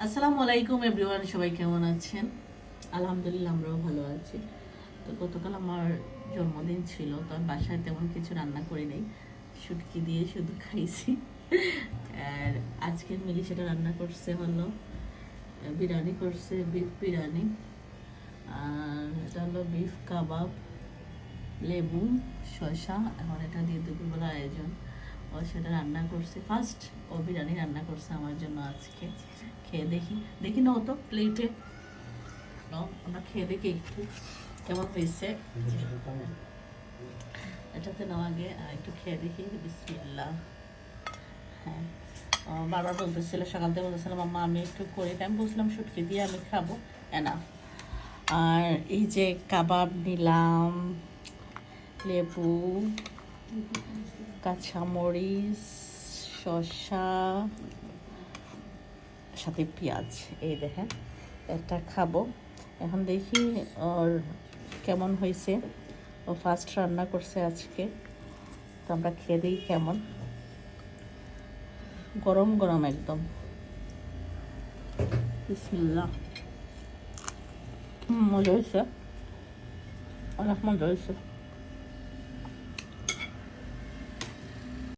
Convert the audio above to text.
আসসালামু আলাইকুম এভরিওয়ান, সবাই কেমন আছেন? আলহামদুলিল্লাহ, আমরাও ভালো আছি। তো গতকাল আমার জন্মদিন ছিল, তো আমি বাসায় তেমন কিছু রান্না করি নাই, শুটকি দিয়ে শুধু খাইছি। আর আজকের মিলি সেটা রান্না করছে হলো বিরিয়ানি করছে, বিফ বিরিয়ানি। আর এটা হলো বিফ কাবাব, লেবু, শসা। এখন এটা দিয়ে দুপুরবেলা আয়োজন। ও সেটা রান্না করছে ফার্স্ট, ও বিরিয়ানি রান্না করছে আমার জন্য আজকে। খেয়ে দেখি দেখি না, ও তো প্লেটে আমরা খেয়ে দেখি একটু কেমন হয়েছে। এটাতে নাও আগে একটু খেয়ে দেখি। বিসমিল্লাহ। হ্যাঁ, বারবার বলতেছিল, সকাল থেকে বলতেছিলাম আম্মা আমি একটু করি, আমি বলছিলাম শুটকি দিয়ে আমি খাবো এনা। আর এই যে কাবাব নিলাম, লেবু, কাঁচামরিচ, শসা, সাথে পেঁয়াজ। এই দেখেন, এটা খাবো এখন। দেখি ওর কেমন হয়েছে। ও ফার্স্ট রান্না করছে আজকে, তো আমরা খেয়ে দিই কেমন। গরম গরম একদম। বিসমিল্লাহ। মজা হয়েছে, অনেক মজা হয়েছে।